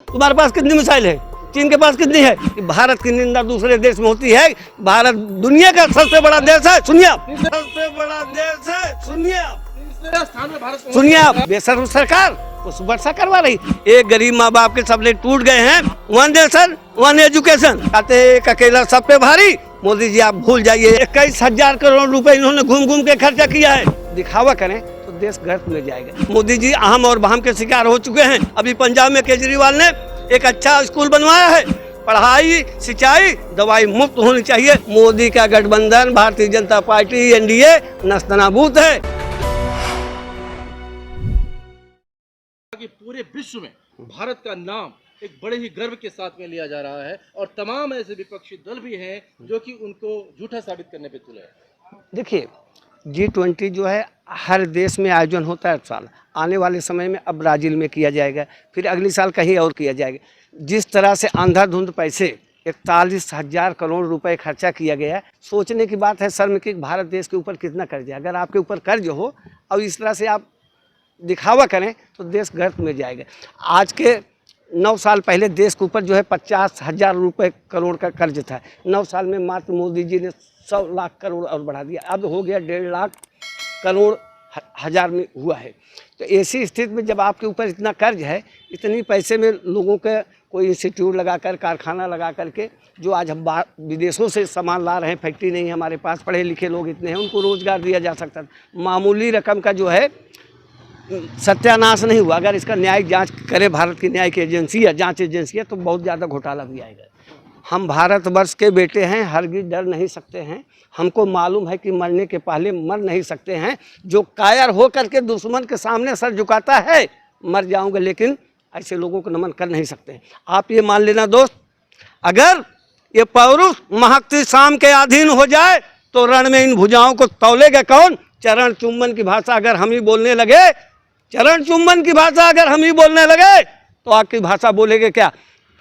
तुम्हारे पास कितनी मिसाइल है? चीन के पास कितनी है? भारत की निंदा दूसरे देश में होती है। भारत दुनिया का सबसे बड़ा देश है। सुनिए आप, सबसे बड़ा देश है। सुनिए आप, सुनिए आप, बेशर्म सरकार उस वर्षा करवा रही। एक गरीब माँ बाप के सपने टूट गए हैं। वन नेशन वन एजुकेशन कहते एक अकेला सब पे भारी। मोदी जी आप भूल जाइए, 21,000 करोड़ रुपए इन्होंने घूम घूम के खर्चा किया है। दिखावा करें तो देश गर्त में जाएगा। मोदी जी अहम और बहम के शिकार हो चुके हैं। अभी पंजाब में केजरीवाल ने एक अच्छा स्कूल बनवाया है। पढ़ाई सिंचाई दवाई मुफ्त होनी चाहिए। मोदी का गठबंधन भारतीय जनता पार्टी एनडीए नस्तनाबूत है। कि पूरे विश्व में भारत का नाम एक बड़े ही गर्व के साथ में लिया जा रहा है और तमाम ऐसे विपक्षी दल भी हैं जो कि उनको झूठा साबित करने पे तुले हैं। देखिए G20 जो है हर देश में आयोजन होता है साल। आने वाले समय में अब ब्राज़ील में किया जाएगा, फिर अगले साल कहीं और किया जाएगा। जिस तरह से अंधाधुंध पैसे 41,000 करोड़ रुपए खर्चा किया गया है, सोचने की बात है शर्म की भारत देश के ऊपर कितना कर्ज है। अगर आपके ऊपर कर्ज हो और इस तरह से आप दिखावा करें तो देश गर्त में जाएगा। आज के 9 साल पहले देश के ऊपर जो है 50,000 रुपये करोड़ का कर्ज था। 9 साल में मात्र मोदी जी ने 100 लाख करोड़ और बढ़ा दिया। अब हो गया 1.5 लाख करोड़ हज़ार में हुआ है। तो ऐसी स्थिति में जब आपके ऊपर इतना कर्ज है, इतनी पैसे में लोगों के कोई इंस्टीट्यूट लगाकर कारखाना लगा करके जो आज हम विदेशों से सामान ला रहे हैं, फैक्ट्री नहीं हमारे पास, पढ़े लिखे लोग इतने हैं, उनको रोज़गार दिया जा सकता था। मामूली रकम का जो है सत्यानाश नहीं हुआ। अगर इसका न्यायिक जांच करे भारत की न्यायिक एजेंसी या जांच एजेंसी है तो बहुत ज़्यादा घोटाला भी आएगा। हम भारतवर्ष के बेटे हैं, हरगिज डर नहीं सकते हैं। हमको मालूम है कि मरने के पहले मर नहीं सकते हैं। जो कायर हो करके दुश्मन के सामने सर झुकाता है, मर जाऊंगा लेकिन ऐसे लोगों को नमन कर नहीं सकते हैं। आप ये मान लेना दोस्त, अगर ये पौरुष महत्ती शाम के अधीन हो जाए तो रण में इन भुजाओं को तौलेगा कौन? चरण चुम्बन की भाषा अगर हम ही बोलने लगे, चरण चुम्बन की भाषा अगर हम ही बोलने लगे तो आग की भाषा बोलेगे क्या?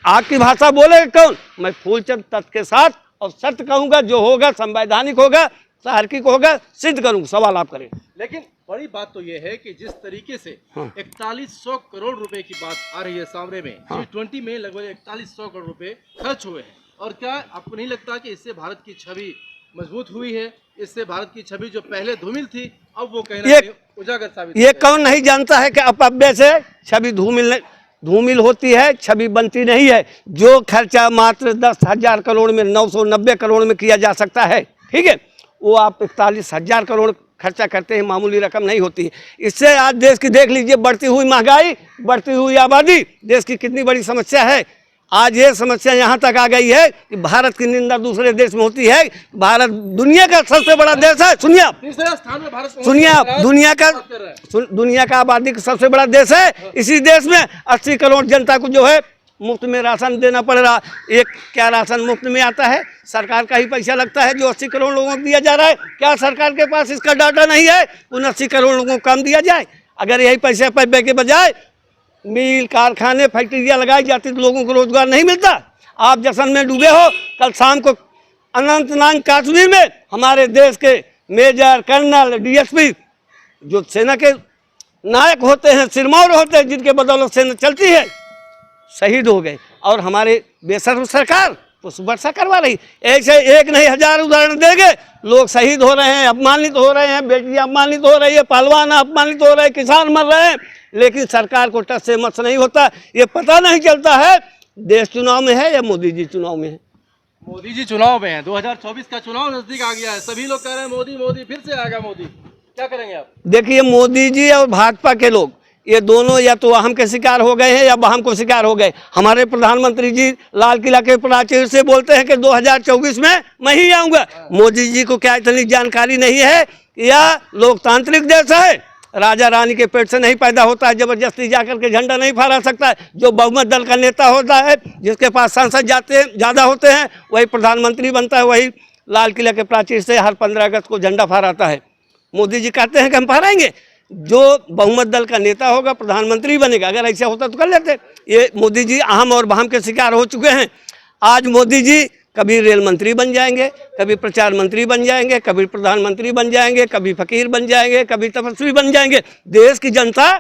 आग की भाषा बोलेगा कौन? मैं फूलचंद तत्व के साथ और सत्य कहूँगा, जो होगा संवैधानिक होगा, तार्किक होगा, सिद्ध करूँगा। सवाल आप करें। लेकिन बड़ी बात तो ये है कि जिस तरीके से 4100 करोड़ रुपए की बात आ रही है सामने में, G20 में लगभग 4100 करोड़ रुपए खर्च हुए हैं। और क्या आपको नहीं लगता कि इससे भारत की छवि मजबूत हुई है? इससे भारत की छवि जो पहले धूमिल थी अब वो कहीं ना कहीं उजागर साबित। ये कौन नहीं जानता है कि अपव्यय से छवि धूमिल होती है, छवि बनती नहीं है। जो खर्चा मात्र 10,000 करोड़ में 990 करोड़ में किया जा सकता है, ठीक है, वो आप 41,000 करोड़ खर्चा करते हैं, मामूली रकम नहीं होती है। इससे आज देश की देख लीजिए, बढ़ती हुई महंगाई, बढ़ती हुई आबादी देश की कितनी बड़ी समस्या है। आज ये समस्या यहाँ तक आ गई है कि भारत की निंदा दूसरे देश में होती है। भारत दुनिया का सबसे बड़ा देश है। सुनिए आप, तीसरे स्थान में भारत, सुनिए आप, दुनिया का आबादी का सबसे बड़ा देश है। इसी देश में 80 करोड़ जनता को जो है मुफ्त में राशन देना पड़ रहा। एक क्या राशन मुफ्त में आता है? सरकार का ही पैसा लगता है जो 80 करोड़ लोगों को दिया जा रहा है। क्या सरकार के पास इसका डाटा नहीं है? उन 80 करोड़ लोगों को कम दिया जाए। अगर यही पैसे पैबे के बजाय मिल कारखाने फैक्ट्रियाँ लगाई जाती तो लोगों को रोजगार नहीं मिलता। आप जश्न में डूबे हो। कल शाम को अनंतनाग कश्मीर में हमारे देश के मेजर कर्नल डीएसपी जो सेना के नायक होते हैं, सिरमौर होते हैं, जिनके बदौलत सेना चलती है, शहीद हो गए। और हमारे बेशर्म सरकार उस वर्षा करवा रही। ऐसे एक नहीं हजार उदाहरण देंगे। लोग शहीद हो रहे हैं, अपमानित हो रहे हैं, बेटियां अपमानित हो रही है, पहलवान अपमानित हो रहे हैं, किसान मर रहे हैं, लेकिन सरकार को टस से मस नहीं होता। ये पता नहीं चलता है देश चुनाव में है या मोदी जी चुनाव में है। मोदी जी चुनाव में है। 2024 का चुनाव नजदीक आ गया है। सभी लोग कह रहे हैं मोदी मोदी, फिर से आएगा मोदी। क्या करेंगे आप? देखिए, मोदी जी और भाजपा के लोग ये दोनों या तो अहम के शिकार हो गए हैं या बहम को शिकार हो गए। हमारे प्रधानमंत्री जी लाल किला के प्राचीर से बोलते हैं कि 2024 में मैं ही आऊँगा। मोदी जी को क्या इतनी जानकारी नहीं है? यह लोकतांत्रिक देश है, राजा रानी के पेट से नहीं पैदा होता है, जबरदस्ती जाकर के झंडा नहीं फहरा सकता है। जो बहुमत दल का नेता होता है, जिसके पास सांसद ज़्यादा होते हैं, वही प्रधानमंत्री बनता है, वही लाल किला के प्राचीर से हर 15 अगस्त को झंडा फहराता है। मोदी जी कहते हैं कि हम फहराएंगे। जो बहुमत दल का नेता होगा प्रधानमंत्री बनेगा। अगर ऐसा होता तो कर लेते। ये मोदी जी अहम और बहम के शिकार हो चुके हैं। आज मोदी जी कभी रेल मंत्री बन जाएंगे, कभी प्रचार मंत्री बन जाएंगे, कभी प्रधानमंत्री बन जाएंगे, कभी फकीर बन जाएंगे, कभी तपस्वी बन जाएंगे। देश की जनता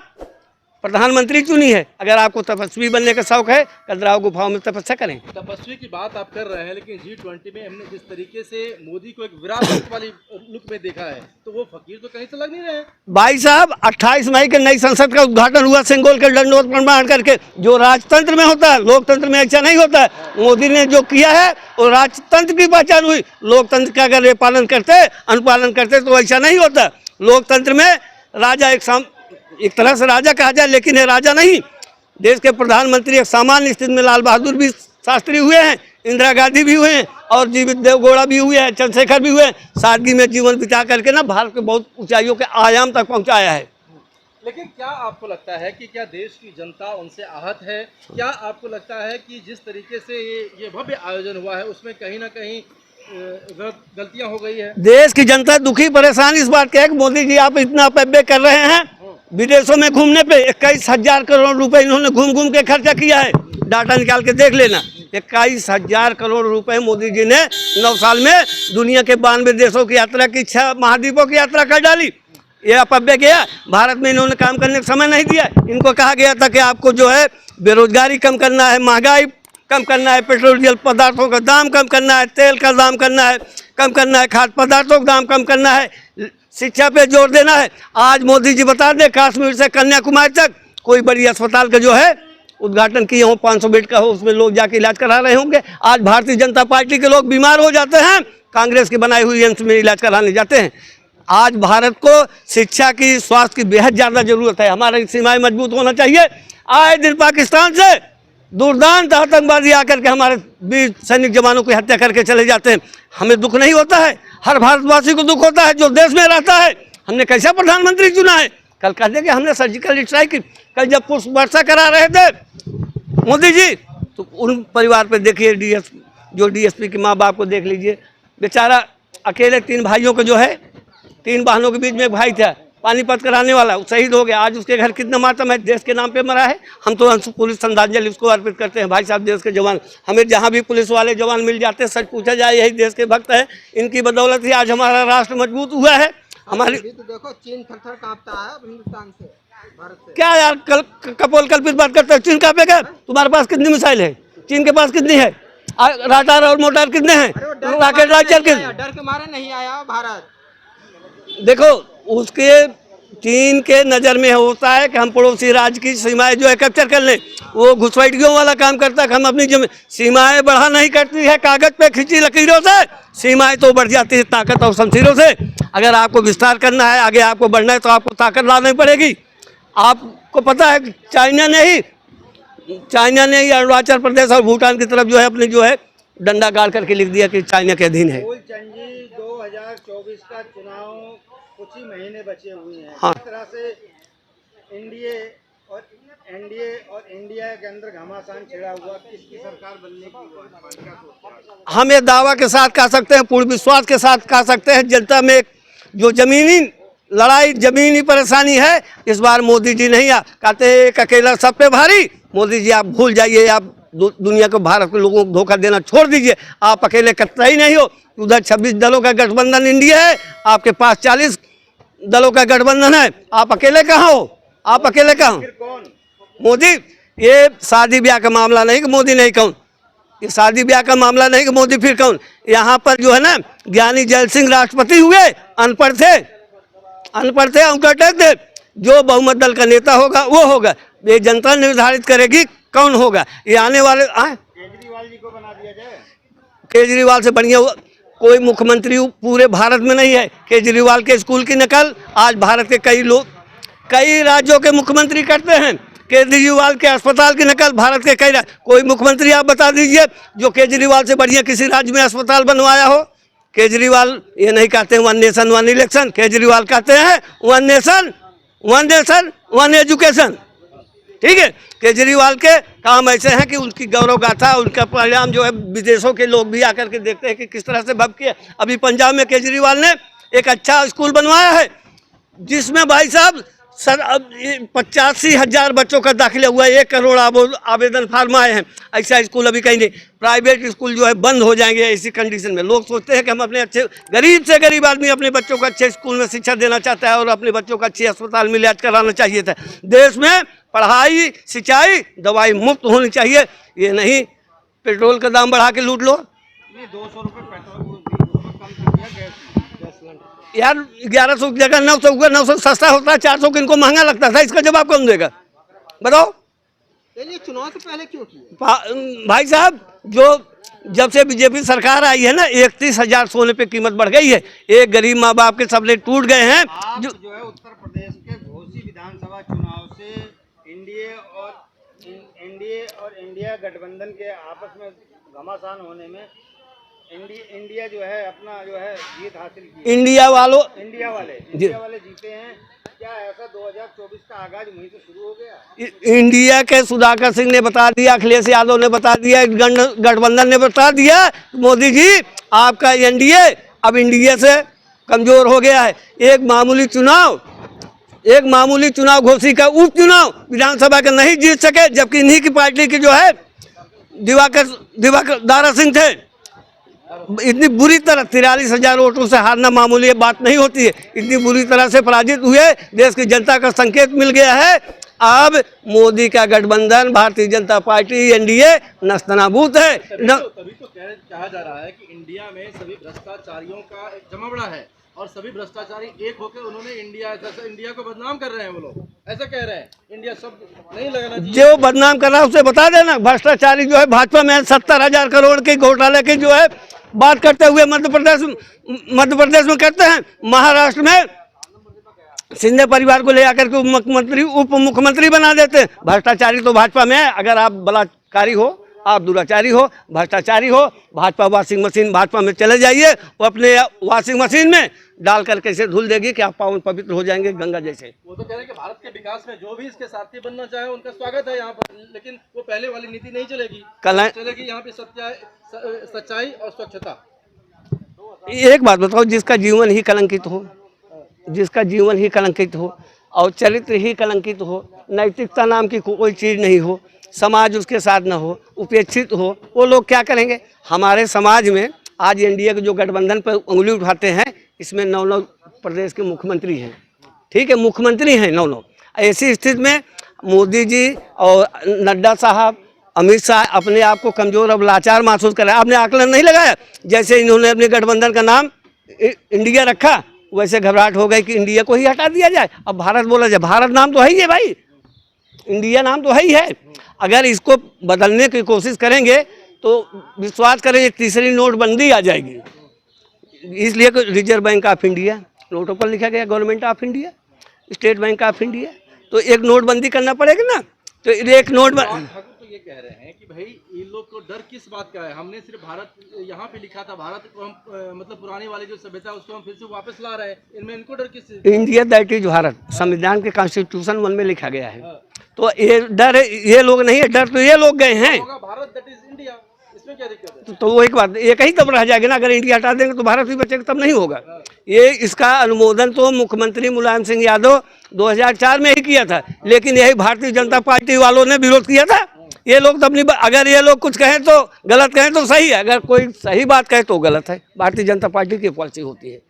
प्रधानमंत्री चुनी है। अगर आपको तपस्वी बनने का शौक है, खजुराहो गुफाओं में तपस्या करें। तपस्वी की बात आप कर रहे हैं, लेकिन G20 में हमने जिस तरीके से मोदी को एक विरासत वाली लुक में देखा है, तो वो फकीर तो कहीं से लग नहीं रहे हैं। भाई साहब, 28 मई के नई संसद का उद्घाटन हुआ सिंगोल के दंडोत प्रमाण करके। जो राजतंत्र में होता है, लोकतंत्र में ऐसा नहीं होता है। मोदी ने जो किया है वो राजतंत्र की पहचान हुई। लोकतंत्र का अगर ये पालन करते, अनुपालन करते तो ऐसा नहीं होता। लोकतंत्र में राजा एक तरह से राजा कहा जाए, लेकिन ये राजा नहीं। देश के प्रधानमंत्री एक सामान्य स्थिति में लाल बहादुर भी शास्त्री हुए हैं, इंदिरा गांधी भी हुए हैं, और जीवित देवगौड़ा भी हुए हैं, चंद्रशेखर भी हुए हैं। सादगी में जीवन बिता करके ना भारत को बहुत ऊंचाइयों के आयाम तक पहुंचाया है। लेकिन क्या आपको लगता है कि क्या देश की जनता उनसे आहत है? क्या आपको लगता है कि जिस तरीके से ये भव्य आयोजन हुआ है उसमें कहीं ना कहीं गलतियां हो गई है? देश की जनता दुखी परेशान इस बात के है कि मोदी जी आप इतना पैबे कर रहे हैं। विदेशों में घूमने पे 21,000 करोड़ रुपए इन्होंने घूम घूम के खर्चा किया है। डाटा निकाल के देख लेना। 21,000 करोड़ रुपए मोदी जी ने 9 साल में दुनिया के 92 देशों की यात्रा की, 6 महाद्वीपों की यात्रा कर डाली। ये अपव्यय गया। भारत में इन्होंने काम करने का समय नहीं दिया। इनको कहा गया था कि आपको जो है बेरोजगारी कम करना है, महंगाई कम करना है, पेट्रोल डीजल पदार्थों का दाम कम करना है, तेल का दाम करना है, कम करना है, खाद्य पदार्थों का दाम कम करना है, शिक्षा पे जोर देना है। आज मोदी जी बता दें, कश्मीर से कन्याकुमारी तक कोई बड़ी अस्पताल का जो है उद्घाटन किए हो, 500 बेड का हो, उसमें लोग जाके इलाज करा रहे होंगे। आज भारतीय जनता पार्टी के लोग बीमार हो जाते हैं, कांग्रेस की बनाई हुई एम्स में इलाज कराने जाते हैं। आज भारत को शिक्षा की, स्वास्थ्य की बेहद ज़्यादा जरूरत है। हमारी सीमाएं मजबूत होना चाहिए। आए दिन पाकिस्तान से दुर्दांत आतंकवादी आकर के हमारे 20 सैनिक जवानों की हत्या करके चले जाते हैं। हमें दुख नहीं होता है? हर भारतवासी को दुख होता है जो देश में रहता है। हमने कैसा प्रधानमंत्री चुना है? कल कहते कि हमने सर्जिकल स्ट्राइक की। कल जब पुष्प वर्षा करा रहे थे मोदी जी, तो उन परिवार पे देखिए, डीएसपी के माँ बाप को देख लीजिए। बेचारा अकेले 3 भाइयों को जो है, 3 बहनों के बीच में एक भाई था पानीपत कराने वाला, वो शहीद हो गया। आज उसके घर कितना मातम है, देश के नाम पे मरा है। हम तो पुलिस श्रद्धांजलि उसको अर्पित करते हैं। भाई साहब, देश के जवान, हमें जहाँ भी पुलिस वाले जवान मिल जाते हैं, सच पूछा जाए यही देश के भक्त है। इनकी बदौलत ही आज हमारा राष्ट्र मजबूत हुआ है। हमारी तो देखो, चीन थर-थर कांपता है हिंदुस्तान से, भारत से। क्या यार, कल्पित बात करते हैं? चीन कांपेगा? तुम्हारे पास कितनी मिसाइल है? चीन के पास कितनी है? राडार और मोटार कितने हैं? रॉकेट लॉन्चर के डर के मारे नहीं आया भारत। देखो, उसके चीन के नज़र में होता है कि हम पड़ोसी राज्य की सीमाएं जो है कैप्चर कर लें। वो घुसपैठियों वाला काम करता है कि हम अपनी सीमाएं बढ़ा नहीं करती है कागज पे खींची लकीरों से। सीमाएं तो बढ़ जाती है ताकत और शमशीरों से। अगर आपको विस्तार करना है, आगे आपको बढ़ना है, तो आपको ताकत लानी पड़ेगी। आपको पता है कि चाइना ने ही अरुणाचल प्रदेश और भूटान की तरफ जो है अपनी जो है डंडा गाड़ करके लिख दिया कि चाइना के अधीन है। 2024 का चुनाव कुछ ही महीने बचे हुए हैं। हाँ। इस तरह से एनडीए और इंडिया के अंदर घमासान छिड़ा हुआ, किसकी सरकार बनने की क्या सोचते हैं? हम ये दावा के साथ कह सकते हैं, पूर्ण विश्वास के साथ कह सकते हैं, जनता में जो जमीनी लड़ाई, जमीनी परेशानी है, इस बार मोदी जी नहीं कहते एक अकेला सब पे भारी। मोदी जी आप भूल जाइए, आप दुनिया को, भारत के लोगों को धोखा देना छोड़ दीजिए। आप अकेले कतरा ही नहीं हो। उधर 26 दलों का गठबंधन इंडिया है, आपके पास 40 दलों का गठबंधन है। आप अकेले कहाँ हो? आप अकेले कहाँ हो? मोदी, ये शादी ब्याह का मामला नहीं कि मोदी नहीं कौन, ये शादी ब्याह का मामला नहीं कि मोदी फिर कौन। यहाँ पर जो है ना, ज्ञानी जैल सिंह राष्ट्रपति हुए, अनपढ़ थे, अंकटेक थे। जो बहुमत दल का नेता होगा वो होगा। ये जनता निर्धारित करेगी कौन होगा। ये आने वाले केजरीवाल जी को बना दिया जाए। केजरीवाल से बढ़िया कोई मुख्यमंत्री पूरे भारत में नहीं है। केजरीवाल के स्कूल की नकल आज भारत के कई राज्यों के मुख्यमंत्री करते हैं। केजरीवाल के अस्पताल की नकल भारत के कोई मुख्यमंत्री आप बता दीजिए जो केजरीवाल से बढ़िया किसी राज्य में अस्पताल बनवाया हो। केजरीवाल ये नहीं कहते हैं 1 नेशन 1 इलेक्शन, केजरीवाल कहते हैं 1 नेशन 1 एजुकेशन। ठीक है, केजरीवाल के काम ऐसे हैं कि उनकी गौरव गाथा, उनका परिणाम जो है विदेशों के लोग भी आकर के देखते हैं कि किस तरह से भव किया। अभी पंजाब में केजरीवाल ने एक अच्छा स्कूल बनवाया है, जिसमें भाई साहब सर अब 85,000 बच्चों का दाखिला हुआ है, 1 करोड़ आवेदन फार्म आए हैं। ऐसा स्कूल अभी कहीं नहीं। प्राइवेट स्कूल जो है बंद हो जाएंगे ऐसी कंडीशन में। लोग सोचते हैं कि हम अपने अच्छे गरीब से गरीब आदमी अपने बच्चों को अच्छे स्कूल में शिक्षा देना चाहता है और अपने बच्चों को अच्छे अस्पताल में इलाज कराना चाहिए था। देश में पढ़ाई, सिंचाई, दवाई मुफ्त होनी चाहिए। ये नहीं पेट्रोल का दाम बढ़ा के लूट लो। 200 रुपये पेट्रोल कम कर दिया गैस सिलेंडर। यार 1100 की जगह 900 हुआ। 900 सस्ता होता है, 400 किनको महंगा लगता था। इसका जवाब कौन देगा बताओ? ये चुनाव से पहले क्यों किए? भाई साहब, जो जब से बीजेपी सरकार आई है ना, 31,000 सोने पे कीमत बढ़ गई है। एक गरीब माँ बाप के सपने टूट गए हैं। आप जो है उत्तर प्रदेश के घोसी विधानसभा चुनाव से एनडीए और इंडिया गठबंधन के आपस में घमासान होने में इंडिया जो है अपना जो है जीत हासिल की। इंडिया वाले जीते हैं। क्या ऐसा 2024 का आगाज वहीं से शुरू हो गया? इंडिया के सुधाकर सिंह ने बता दिया, अखिलेश यादव ने बता दिया, गठबंधन ने बता दिया, मोदी जी आपका एनडीए अब इंडिया से कमजोर हो गया है। एक मामूली चुनाव घोसी का उपचुनाव विधानसभा का नहीं जीत सके, जबकि इन्हीं की पार्टी के जो है दिवाकर दारा सिंह थे। इतनी बुरी तरह 43,000 वोटों से हारना मामूली बात नहीं होती है। इतनी बुरी तरह से पराजित हुए, देश की जनता का संकेत मिल गया है। अब मोदी का गठबंधन, भारतीय जनता पार्टी, एनडीए नस्तनाबूत है। तभी तो कहा जा रहा है कि इंडिया में सभी भ्रष्टाचारियों का एक जमावड़ा है और सभी भ्रष्टाचारी एक होकर उन्होंने इंडिया को बदनाम कर रहे हैं। वो लोग ऐसा कह रहे हैं इंडिया सब नहीं लगाना चाहिए। जो बदनाम कर रहा है उसे बता देना। भ्रष्टाचारी जो है भाजपा में 70,000 करोड़ के घोटाले की जो है बात करते हुए मध्य प्रदेश में करते हैं। महाराष्ट्र में सिंधे परिवार को ले आकर के उप मुख्यमंत्री बना देते हैं। भ्रष्टाचारी तो भाजपा में है। अगर आप बलात्कारी हो, आप दुराचारी हो, भ्रष्टाचारी हो, भाजपा वॉशिंग मशीन भाजपा में चले जाइए। वो अपने वॉशिंग मशीन में डाल कर कैसे धुल देगी कि आप पावन पवित्र हो जाएंगे गंगा जैसे। वो तो कह रहे हैं कि भारत के विकास में जो भी इसके साथी बनना चाहे उनका स्वागत है यहाँ पर, लेकिन वो पहले वाली नीति नहीं चलेगी। चलेगी यहाँ पे सच्चाई और स्वच्छता। एक बात बताओ, जिसका जीवन ही कलंकित हो और चरित्र ही कलंकित हो, नैतिकता नाम की कोई चीज़ नहीं हो, समाज उसके साथ न हो, उपेक्षित हो, वो लोग क्या करेंगे? हमारे समाज में आज एनडीए के जो गठबंधन पर उंगली उठाते हैं, इसमें 9 प्रदेश के मुख्यमंत्री हैं। ठीक है, मुख्यमंत्री हैं 9। ऐसी स्थिति में मोदी जी और नड्डा साहब, अमित शाह अपने आप को कमजोर और लाचार महसूस कर रहे हैं। आपने आकलन नहीं लगाया? जैसे इन्होंने अपने गठबंधन का नाम इंडिया रखा, वैसे घबराहट हो गई कि इंडिया को ही हटा दिया जाए, अब भारत बोला जाए। भारत नाम तो है ही है भाई, इंडिया नाम तो है ही है। अगर इसको बदलने की कोशिश करेंगे तो विश्वास करें एक तीसरी नोटबंदी आ जाएगी। इसलिए रिजर्व बैंक ऑफ इंडिया, नोटों पर लिखा गया government of India, state bank of India, तो एक नोटबंदी करना पड़ेगा ना। तो एक नोटबंदी तो ये कह रहे हैं कि भाई ये लोग को डर किस बात का है? हमने सिर्फ भारत यहाँ पे लिखा था, भारत को हम मतलब पुरानी वाली जो सभ्यता उसको हम फिर से वापस ला रहे हैं। इनमें इनको डर किस? इंडिया दैट इज भारत, संविधान के कॉन्स्टिट्यूशन 1 में लिखा गया है। तो ये डर है, ये लोग नहीं है, डर तो ये लोग गए हैं। भारत दैट इज इंडिया, इसमें क्या दिक्कत है? तो वो एक बात, एक ही तब रह जाएगा ना। अगर इंडिया हटा देंगे तो भारत भी बचेगा, तब नहीं होगा। ये इसका अनुमोदन तो मुख्यमंत्री मुलायम सिंह यादव 2004 में ही किया था, लेकिन यही भारतीय जनता पार्टी वालों ने विरोध किया था। ये लोग तो अपनी, अगर ये लोग कुछ कहें तो गलत कहें तो सही है, अगर कोई सही बात कहे तो गलत है। भारतीय जनता पार्टी की पॉलिसी होती है।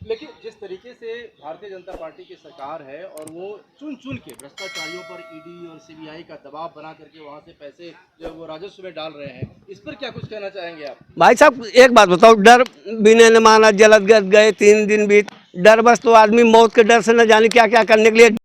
लेकिन जिस तरीके से भारतीय जनता पार्टी की सरकार है और वो चुन के भ्रष्टाचारियों पर ईडी और सीबीआई का दबाव बना करके वहां से पैसे जो वो राजस्व में डाल रहे हैं, इस पर क्या कुछ कहना चाहेंगे आप? भाई साहब एक बात बताओ, डर बिना न माना जलद गए 3 दिन बीत, डर बस तो आदमी मौत के डर से न जाने क्या क्या करने के लिए